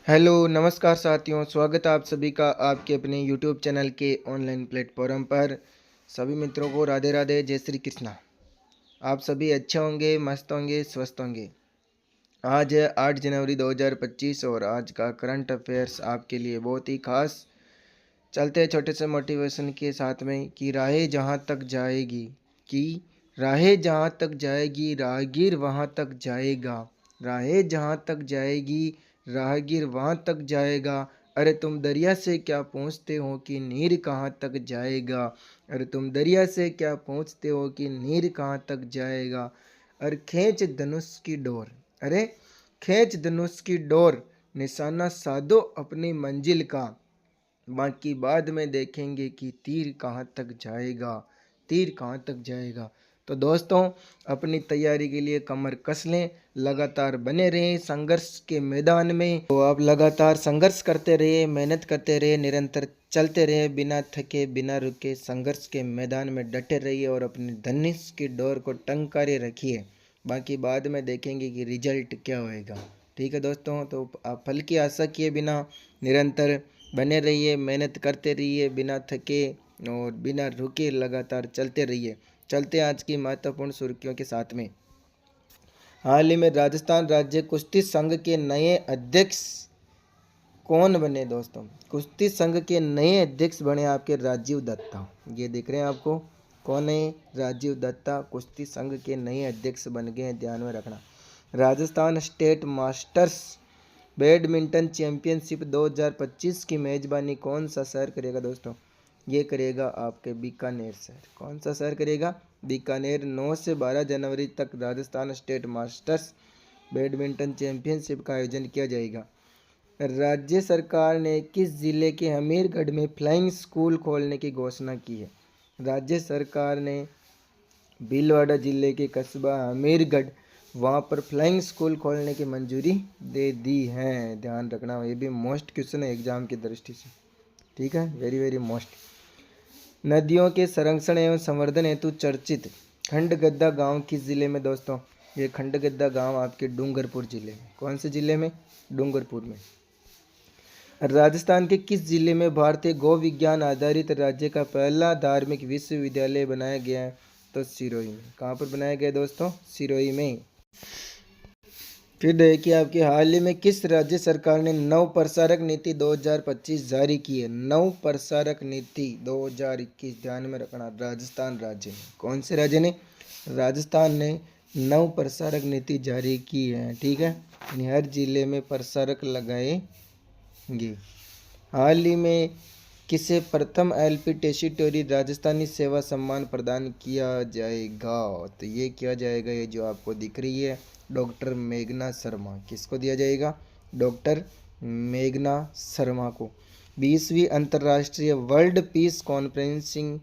Hello नमस्कार साथियों, स्वागत है आप सभी का आपके अपने यूट्यूब चैनल के ऑनलाइन प्लेटफॉर्म पर। सभी मित्रों को राधे राधे, जय श्री कृष्णा। आप सभी अच्छे होंगे, मस्त होंगे, स्वस्थ होंगे। आज है 8 जनवरी 2025 और आज का करंट अफेयर्स आपके लिए बहुत ही खास। चलते हैं छोटे से मोटिवेशन के साथ में कि राहें जहाँ तक जाएगी, कि राहें जहाँ तक जाएगी राहगीर वहाँ तक जाएगा। राहें जहाँ तक जाएगी राहगीर वहाँ तक जाएगा। अरे तुम दरिया से क्या पूछते हो कि नीर कहाँ तक जाएगा। अरे तुम दरिया से क्या पूछते हो कि नीर कहाँ तक जाएगा। अरे खींच धनुष की डोर, अरे खींच धनुष की डोर, निशाना साधो अपनी मंजिल का। बाकी बाद में देखेंगे कि तीर कहाँ तक जाएगा, तीर कहाँ तक जाएगा। तो दोस्तों, अपनी तैयारी के लिए कमर कस लें, लगातार बने रहें संघर्ष के मैदान में। तो आप लगातार संघर्ष करते रहिए, मेहनत करते रहिए, निरंतर चलते रहिए, बिना थके बिना रुके संघर्ष के मैदान में डटे रहिए और अपनी धनुष की डोर को टंकारे रखिए। बाकी बाद में देखेंगे कि रिजल्ट क्या होएगा। ठीक है दोस्तों, तो आप फल की आशा किए बिना निरंतर बने रहिए, मेहनत करते रहिए, बिना थके और बिना रुके लगातार चलते रहिए। चलते हैं आज की महत्वपूर्ण सुर्खियों के साथ में। हाल ही में राजस्थान राज्य कुश्ती संघ के नए अध्यक्ष कौन बने दोस्तों? कुश्ती संघ के नए अध्यक्ष बने आपके राजीव दत्ता। ये देख रहे हैं आपको, कौन है? राजीव दत्ता कुश्ती संघ के नए अध्यक्ष बन गए हैं, ध्यान में रखना। Rajasthan state masters badminton championship 2025 की मेजबानी कौन सा शहर करेगा दोस्तों? ये करेगा आपके बीकानेर शहर। कौन सा शहर करेगा? बीकानेर। 9 से 12 जनवरी तक Rajasthan state masters badminton championship का आयोजन किया जाएगा। राज्य सरकार ने किस जिले के हमीरगढ़ में फ्लाइंग स्कूल खोलने की घोषणा की है? राज्य सरकार ने भीलवाड़ा जिले के कस्बा हमीरगढ़, वहाँ पर फ्लाइंग स्कूल खोलने की मंजूरी दे दी है। ध्यान रखना, ये भी मोस्ट क्वेश्चन है एग्जाम की दृष्टि से। ठीक है, वेरी वेरी मोस्ट। नदियों के संरक्षण एवं संवर्धन हेतु चर्चित खंडगद्दा गांव किस जिले में दोस्तों? ये खंडगद्दा गांव आपके डूंगरपुर जिले में। कौन से जिले में? डूंगरपुर में। राजस्थान के किस जिले में भारतीय गौ विज्ञान आधारित राज्य का पहला धार्मिक विश्वविद्यालय बनाया गया है? तो सिरोही में। कहाँ पर बनाया गया दोस्तों? सिरोही में। फिर देखिए आपके हाल ही में किस राज्य सरकार ने नव प्रसारक नीति 2025 जारी की है? नव प्रसारक नीति 2021, ध्यान में रखना, राजस्थान राज्य ने। कौन से राज्य ने? राजस्थान ने नव प्रसारक नीति जारी की है। ठीक है, यानी हर जिले में प्रसारक लगाएंगे। हाल ही में किसे प्रथम एलपी टेसिटोरी राजस्थानी सेवा सम्मान प्रदान किया जाएगा? तो ये किया जाएगा, ये जो आपको दिख रही है, डॉक्टर मेघना शर्मा। किसको दिया जाएगा? डॉक्टर मेघना शर्मा को। 20वीं अंतर्राष्ट्रीय वर्ल्ड पीस कॉन्फ्रेंसिंग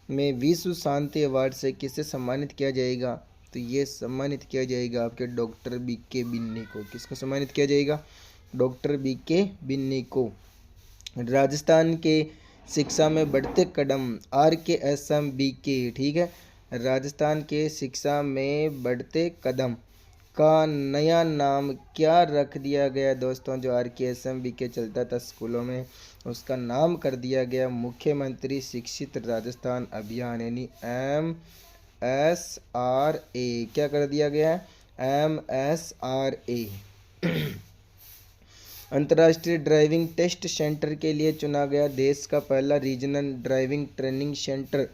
में विश्व शांति अवार्ड से किसे सम्मानित किया जाएगा? तो ये सम्मानित किया जाएगा आपके डॉक्टर BK बिन्नी को। किसको सम्मानित किया जाएगा? डॉक्टर BK बिन्नी को। राजस्थान के शिक्षा में बढ़ते कदम, RKSM BK। ठीक है, राजस्थान के शिक्षा में बढ़ते कदम का नया नाम क्या रख दिया गया दोस्तों? जो RKSM BK चलता था स्कूलों में, उसका नाम कर दिया गया मुख्यमंत्री शिक्षित राजस्थान अभियान, यानी MSRA। क्या कर दिया गया है? MSRA। अंतर्राष्ट्रीय ड्राइविंग टेस्ट सेंटर के लिए चुना गया देश का पहला रीजनल ड्राइविंग ट्रेनिंग सेंटर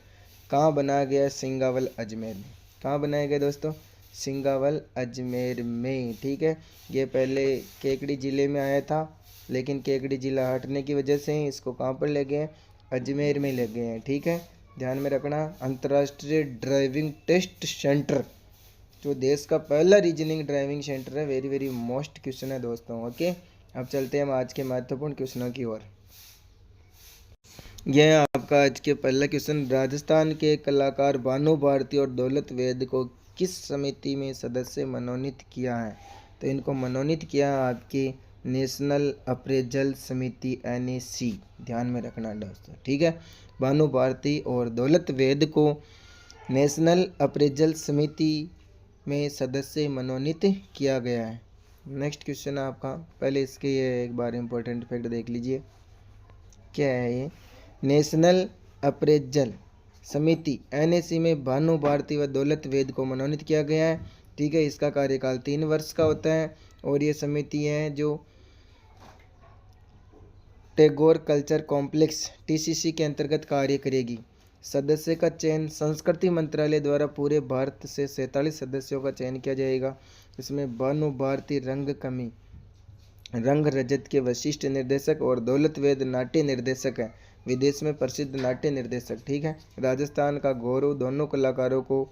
कहाँ बनाया गया? सिंगावल अजमेर में। कहाँ बनाया गया दोस्तों? सिंगावल अजमेर में। ठीक है, ये पहले केकड़ी ज़िले में आया था, लेकिन केकड़ी ज़िला हटने की वजह से इसको कहाँ पर ले गए? अजमेर में ले गए हैं। ठीक है, ध्यान में रखना, अंतर्राष्ट्रीय ड्राइविंग टेस्ट सेंटर जो देश का पहला रीजनिंग ड्राइविंग सेंटर है। वेरी वेरी मोस्ट क्वेश्चन है दोस्तों। ओके, अब चलते हैं हम आज के महत्वपूर्ण क्वेश्चनों की ओर। यह है आपका आज के पहला क्वेश्चन। राजस्थान के कलाकार भानु भारती और दौलत वेद को किस समिति में सदस्य मनोनीत किया है? तो इनको मनोनीत किया है आपकी नेशनल अप्रेजल समिति, NAC। ध्यान में रखना दोस्तों। ठीक है, भानु भारती और दौलत वेद को नेशनल अप्रेजल समिति में सदस्य मनोनीत किया गया है। नेक्स्ट क्वेश्चन है आपका, पहले इसके ये एक बार इम्पोर्टेंट फैक्ट देख लीजिए। क्या है ये? नेशनल अप्रेजल समिति NAC में भानु भारती व दौलत वेद को मनोनीत किया गया है। ठीक है, इसका कार्यकाल 3 वर्ष का होता है और ये समिति है जो टैगोर कल्चर कॉम्प्लेक्स TCC के अंतर्गत कार्य करेगी। सदस्य का चयन संस्कृति मंत्रालय द्वारा पूरे भारत से 47 सदस्यों का चयन किया जाएगा। इसमें भानु भारती रंगकमी रंग रजत के वशिष्ठ निर्देशक और दौलत वेद नाट्य निर्देशक हैं, विदेश में प्रसिद्ध नाट्य निर्देशक। ठीक है, राजस्थान का गौरव दोनों कलाकारों को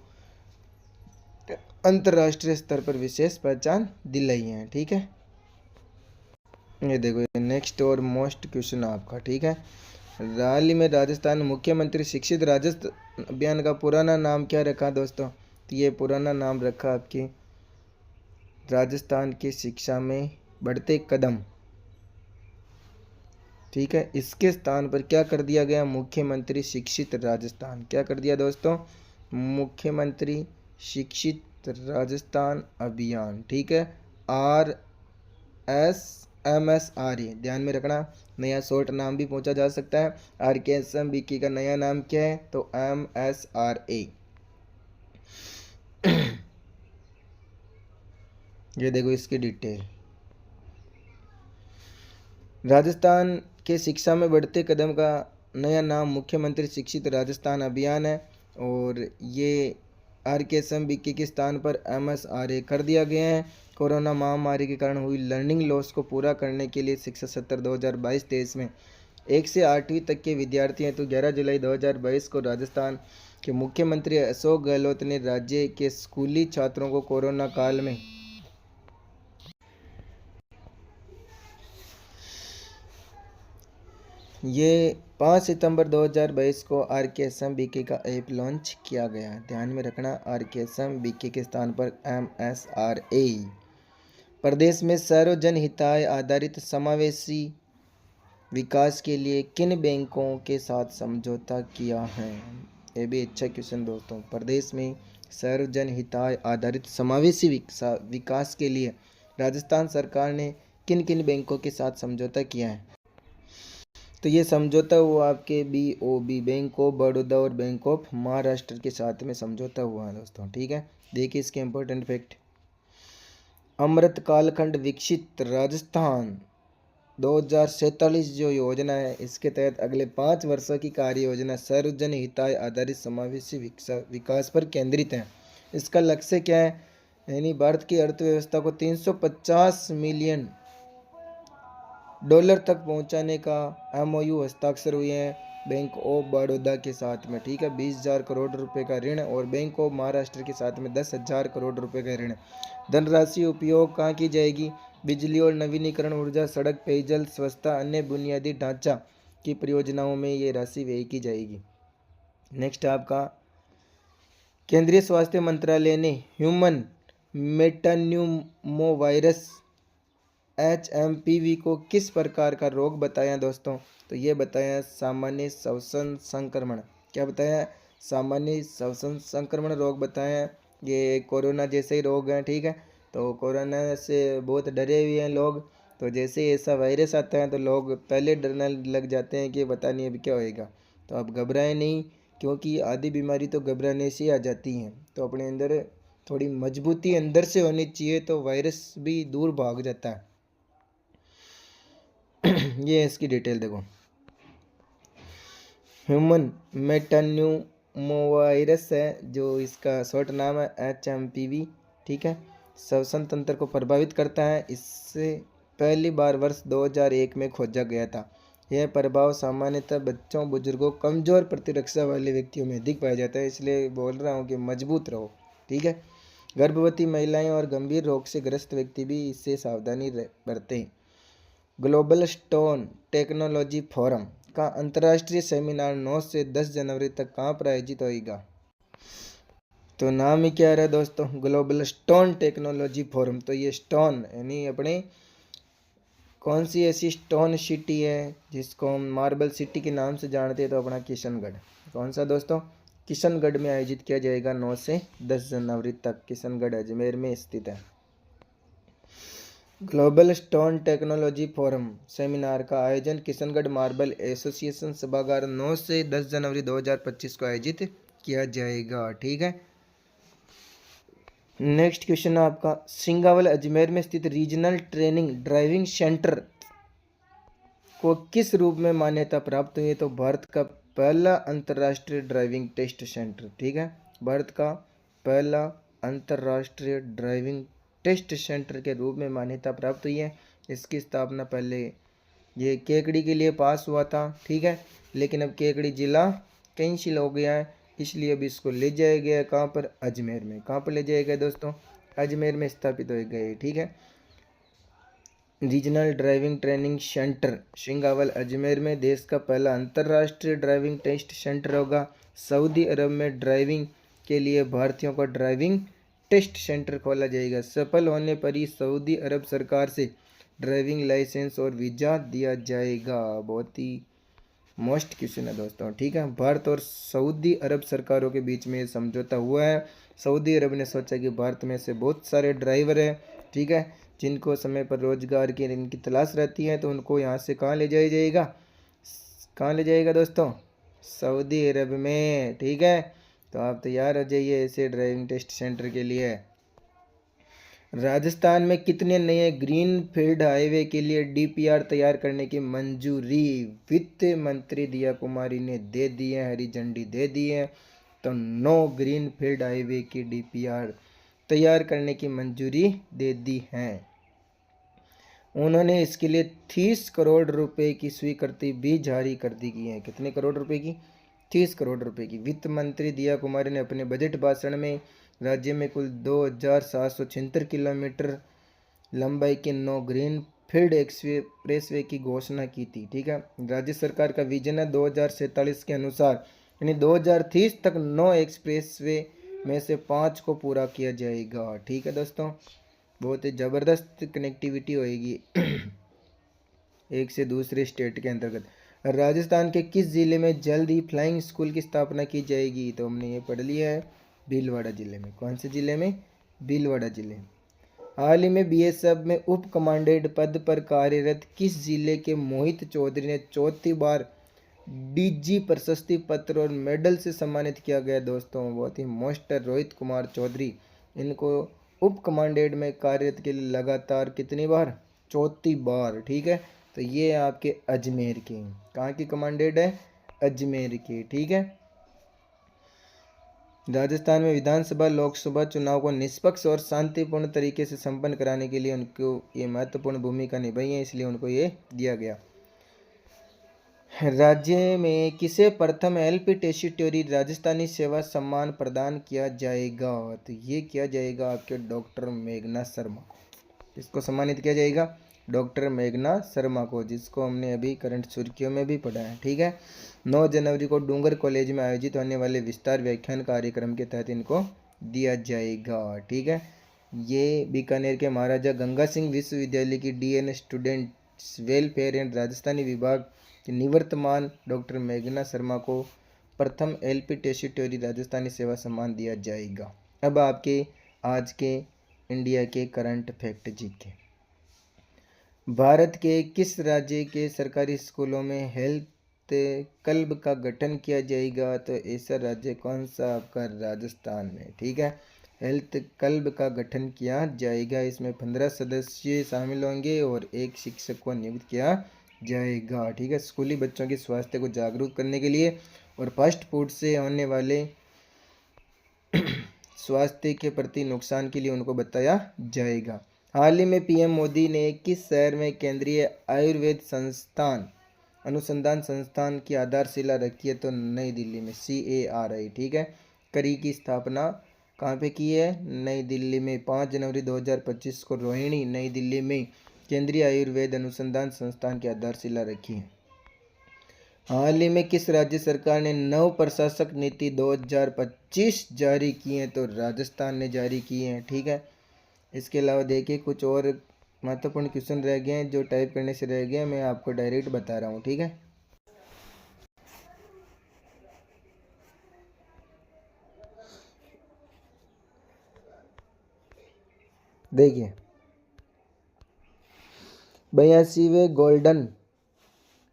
अंतर्राष्ट्रीय स्तर पर विशेष पहचान दिलाई है। ठीक है, ये देखो ये नेक्स्ट और मोस्ट क्वेश्चन आपका। ठीक है, हाल ही में राजस्थान मुख्यमंत्री शिक्षित राजस्थान अभियान का पुराना नाम क्या रखा दोस्तों? तो ये पुराना नाम रखा आपके राजस्थान की शिक्षा में बढ़ते कदम। ठीक है, इसके स्थान पर क्या कर दिया गया? मुख्यमंत्री शिक्षित राजस्थान। क्या कर दिया दोस्तों? मुख्यमंत्री शिक्षित राजस्थान अभियान। ठीक है, RSMSRA ध्यान में रखना, नया शॉर्ट नाम भी पूछा जा सकता है। RKSMBK का नया नाम क्या है? तो MSRA। ये देखो इसकी डिटेल। राजस्थान के शिक्षा में बढ़ते कदम का नया नाम मुख्यमंत्री शिक्षित राजस्थान अभियान है और ये RKSMBK के स्थान पर MSRA कर दिया गया है। कोरोना महामारी के कारण हुई लर्निंग लॉस को पूरा करने के लिए शिक्षा सत्र 2022-23 में 1 से 8वीं तक के विद्यार्थी हैं। तो 11 जुलाई 2022 को राजस्थान के मुख्यमंत्री अशोक गहलोत ने राज्य के स्कूली छात्रों को कोरोना काल में ये 5 सितंबर 2022 को RKSMBK का ऐप लॉन्च किया गया। ध्यान में रखना, RKSMBK के स्थान पर MSRA। प्रदेश में सर्वजन हिताय आधारित समावेशी विकास के लिए किन बैंकों के साथ समझौता किया है? ये भी अच्छा क्वेश्चन दोस्तों। प्रदेश में सर्वजन हिताय आधारित समावेशी विकास के लिए राजस्थान सरकार ने किन किन बैंकों के साथ समझौता किया है? तो ये समझौता हुआ आपके BOB बैंक ऑफ बड़ौदा और बैंक ऑफ महाराष्ट्र के साथ में समझौता हुआ है दोस्तों। ठीक है, देखिए इसके इंपॉर्टेंट फैक्ट। अमृत कालखंड विकसित राजस्थान 2047 जो योजना है, इसके तहत अगले 5 वर्षों की कार्य योजना सर्वजन हिताय आधारित समावेशी विकास पर केंद्रित है। इसका लक्ष्य क्या है? यानी भारत की अर्थव्यवस्था को 350 मिलियन डॉलर तक पहुंचाने का MOU हस्ताक्षर हुए हैं बैंक ऑफ बड़ौदा के साथ में। ठीक है, 20,000 करोड़ रुपए का ऋण और बैंक ऑफ महाराष्ट्र के साथ में 10,000 करोड़ रुपए का ऋण। धनराशि उपयोग कहाँ की जाएगी? बिजली और नवीनीकरण ऊर्जा, सड़क, पेयजल, स्वच्छता, अन्य बुनियादी ढांचा की परियोजनाओं में ये राशि व्यय की जाएगी। नेक्स्ट आपका, केंद्रीय स्वास्थ्य मंत्रालय ने ह्यूमन मेटान्यूमोवायरस HMPV को किस प्रकार का रोग बताया दोस्तों? तो ये बताया सामान्य श्वसन संक्रमण। क्या बताया? सामान्य श्वसन संक्रमण रोग बताया। ये कोरोना जैसे ही रोग है। ठीक है, तो कोरोना से बहुत डरे हुए हैं लोग, तो जैसे ऐसा वायरस आता है तो लोग पहले डरने लग जाते हैं कि पता नहीं अभी क्या होएगा। तो आप घबराएं नहीं, क्योंकि आधी बीमारी तो घबराने से आ जाती हैं। तो अपने अंदर थोड़ी मजबूती अंदर से होनी चाहिए, तो वायरस भी दूर भाग जाता है। ये इसकी डिटेल देखो। ह्यूमन मेटान्यूमोवायरस है जो इसका शॉर्ट नाम है HMPV। ठीक है, श्वसन तंत्र को प्रभावित करता है। इससे पहली बार वर्ष 2001 में खोजा गया था। यह प्रभाव सामान्यतः बच्चों, बुजुर्गों, कमजोर प्रतिरक्षा वाले व्यक्तियों में अधिक पाया जाता है। इसलिए बोल रहा हूँ कि मजबूत रहो। ठीक है, गर्भवती महिलाएं और गंभीर रोग से ग्रस्त व्यक्ति भी इससे सावधानी बरतें। ग्लोबल स्टोन टेक्नोलॉजी फोरम का अंतर्राष्ट्रीय सेमिनार 9 से 10 जनवरी तक कहाँ पर आयोजित होगा? तो नाम ही क्या रहा है दोस्तों? Global stone technology forum. तो ये स्टोन यानी अपने कौन सी ऐसी स्टोन सिटी है जिसको हम मार्बल सिटी के नाम से जानते हैं? तो अपना किशनगढ़। कौन सा दोस्तों? किशनगढ़ में आयोजित किया जाएगा 9 से 10 जनवरी तक। किशनगढ़ अजमेर में स्थित है। Global stone technology forum seminar का आयोजन किशनगढ़ मार्बल एसोसिएशन सभागार 9 से 10 जनवरी 2025 को आयोजित किया जाएगा। ठीक है। नेक्स्ट क्वेश्चन है आपका, सिंगावल अजमेर में स्थित रीजनल ट्रेनिंग ड्राइविंग सेंटर को किस रूप में मान्यता प्राप्त हुई है? तो भारत का पहला अंतर्राष्ट्रीय ड्राइविंग टेस्ट सेंटर। ठीक है, भारत का पहला अंतर्राष्ट्रीय ड्राइविंग टेस्ट सेंटर के रूप में मान्यता प्राप्त हुई है। इसकी स्थापना पहले ये केकड़ी के लिए पास हुआ था। ठीक है, लेकिन अब केकड़ी जिला कैंसिल हो गया है, इसलिए अब इसको ले जाया गया है कहाँ पर? अजमेर में। कहाँ पर ले जाया गया दोस्तों? अजमेर में स्थापित हो गए। ठीक है, regional driving training centre Singawal Ajmer में देश का पहला अंतर्राष्ट्रीय ड्राइविंग टेस्ट सेंटर होगा। सऊदी अरब में ड्राइविंग के लिए भारतीयों का ड्राइविंग टेस्ट सेंटर खोला जाएगा। सफल होने पर ही सऊदी अरब सरकार से ड्राइविंग लाइसेंस और वीज़ा दिया जाएगा। बहुत ही मोस्ट क्वेश्चन है दोस्तों। ठीक है, भारत और सऊदी अरब सरकारों के बीच में समझौता हुआ है। सऊदी अरब ने सोचा कि भारत में से बहुत सारे ड्राइवर हैं, ठीक है, जिनको समय पर रोजगार की इनकी तलाश रहती है, तो उनको यहाँ से कहाँ ले जाया जाएगा? कहाँ ले जाएगा दोस्तों? सऊदी अरब में। ठीक है, तो आप तैयार हो जाइए ऐसे ड्राइविंग टेस्ट सेंटर के लिए। राजस्थान में कितने नए ग्रीन फील्ड हाईवे के लिए डीपीआर तैयार करने की मंजूरी वित्त मंत्री दिया कुमारी ने दे दी है, हरी झंडी दे दी है। तो 9 ग्रीन फील्ड हाईवे की डीपीआर तैयार करने की मंजूरी दे दी है। उन्होंने इसके लिए 30 करोड़ रुपए की स्वीकृति भी जारी कर दी गई है। कितने करोड़ रुपए की? 30 करोड़ रुपए की। वित्त मंत्री दिया कुमारी ने अपने बजट भाषण में राज्य में कुल 2776 किलोमीटर लंबाई के 9 ग्रीन फील्ड एक्सप्रेसवे की घोषणा की थी। ठीक है, राज्य सरकार का विजन है 2047 के अनुसार, यानी 2030 तक 9 एक्सप्रेसवे में से 5 को पूरा किया जाएगा। ठीक है दोस्तों, बहुत ही ज़बरदस्त कनेक्टिविटी होएगी एक से दूसरे स्टेट के अंतर्गत। राजस्थान के किस ज़िले में जल्द ही फ्लाइंग स्कूल की स्थापना की जाएगी? तो हमने ये पढ़ लिया है, भीलवाड़ा जिले में। कौन से जिले में? भीलवाड़ा जिले। हाल ही में बीएसएफ में उप कमांडेंट पद पर कार्यरत किस जिले के मोहित चौधरी ने चौथी बार डीजी प्रशस्ति पत्र और मेडल से सम्मानित किया गया? दोस्तों बहुत ही मोस्ट रोहित कुमार चौधरी, इनको उप कमांडेंट में कार्यरत के लिए लगातार कितनी बार? चौथी बार। ठीक है, तो ये आपके अजमेर के, कहाँ की कमांडेंट है? अजमेर के। ठीक है, राजस्थान में विधानसभा लोकसभा चुनाव को निष्पक्ष और शांतिपूर्ण तरीके से संपन्न कराने के लिए उनको ये महत्वपूर्ण भूमिका निभाई है, इसलिए उनको ये दिया गया। राज्य में किसे प्रथम एलपी टेस्टिटोरी राजस्थानी सेवा सम्मान प्रदान किया जाएगा? तो ये किया जाएगा आपके डॉक्टर मेघना शर्मा को। इसको सम्मानित किया जाएगा डॉक्टर मेघना शर्मा को, जिसको हमने अभी करंट सुर्खियों में भी पढ़ा है। ठीक है, 9 जनवरी को डूंगर कॉलेज में आयोजित होने वाले विस्तार व्याख्यान कार्यक्रम के तहत इनको दिया जाएगा। ठीक है, ये बीकानेर के महाराजा गंगा सिंह विश्वविद्यालय की dean students welfare and Rajasthani विभाग के निवर्तमान डॉक्टर मेघना शर्मा को प्रथम एलपी टेस्टिटोरी राजस्थानी सेवा सम्मान दिया जाएगा। अब आपके आज के इंडिया के करंट फैक्ट जीके। भारत के किस राज्य के सरकारी स्कूलों में हेल्थ क्लब का गठन किया जाएगा? तो ऐसा राज्य कौन सा? आपका राजस्थान में। ठीक है, हेल्थ क्लब का गठन किया जाएगा। इसमें 15 सदस्य शामिल होंगे और एक शिक्षक को नियुक्त किया जाएगा। ठीक है, स्कूली बच्चों के स्वास्थ्य को जागरूक करने के लिए और फास्ट फूड से होने वाले स्वास्थ्य के प्रति नुकसान के लिए उनको बताया जाएगा। हाल ही में पीएम मोदी ने किस शहर में केंद्रीय आयुर्वेद संस्थान अनुसंधान संस्थान की आधारशिला रखी है? तो नई दिल्ली में, CARI। ठीक है, करी की स्थापना कहाँ पे की है? नई दिल्ली में। 5 जनवरी 2025 को रोहिणी नई दिल्ली में केंद्रीय आयुर्वेद अनुसंधान संस्थान की आधारशिला रखी है। हाल ही में किस राज्य सरकार ने नव प्रशासक नीति 2025 जारी की है? तो राजस्थान ने जारी की है। ठीक है, इसके अलावा देखिए कुछ और महत्वपूर्ण क्वेश्चन रह गए हैं जो टाइप करने से रह गए, मैं आपको डायरेक्ट बता रहा हूँ। ठीक है, देखिए 82वें गोल्डन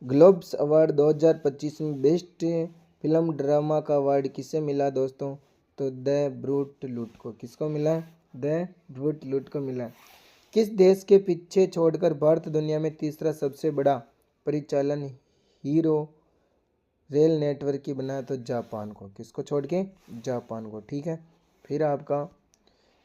ग्लोब्स अवार्ड 2025 में बेस्ट फिल्म ड्रामा का अवार्ड किसे मिला दोस्तों? तो द ब्रूट लूट को। किसको मिला? द ब्रूट लूट को मिला। किस देश के पीछे छोड़कर भारत दुनिया में तीसरा सबसे बड़ा परिचालन हीरो रेल नेटवर्क की बना? तो जापान को। किसको छोड़ के? जापान को। ठीक है। फिर आपका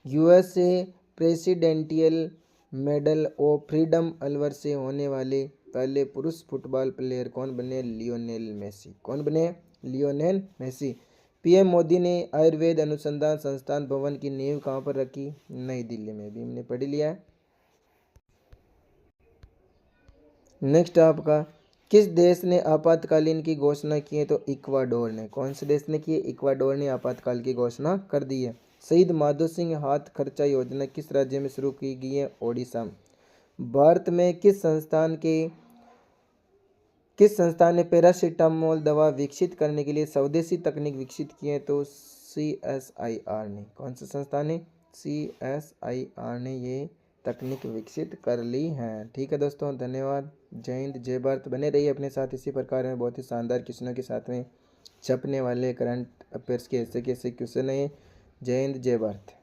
USA presidential medal of freedom award से होने वाले पहले पुरुष फुटबॉल प्लेयर कौन बने? Lionel Messi. कौन बने? Lionel Messi. पीएम मोदी ने आयुर्वेद अनुसंधान संस्थान भवन की नींव कहाँ पर रखी? नई दिल्ली में। भी हमने पढ़ लिया है। नेक्स्ट आपका किस देश ने आपातकालीन की घोषणा की है? तो इक्वाडोर ने। कौन से देश ने की है? इक्वाडोर ने आपातकाल की घोषणा कर दी है। शहीद माधो सिंह हाथ खर्चा योजना किस राज्य में शुरू की गई है? ओडिशा में। भारत में किस संस्थान ने पैरासीटामोल दवा विकसित करने के लिए स्वदेशी तकनीक विकसित की है? तो CSIR ने। कौन सा संस्थान ने? CSIR ने ये तकनीक विकसित कर ली है। ठीक है दोस्तों, धन्यवाद। जय हिंद, जय भारत। बने रहिए अपने साथ इसी प्रकार में बहुत ही शानदार क्वेश्चनों के साथ में छपने वाले करंट अफेयर्स के ऐसे कैसे क्वेश्चन है। जय हिंद, जय भारत।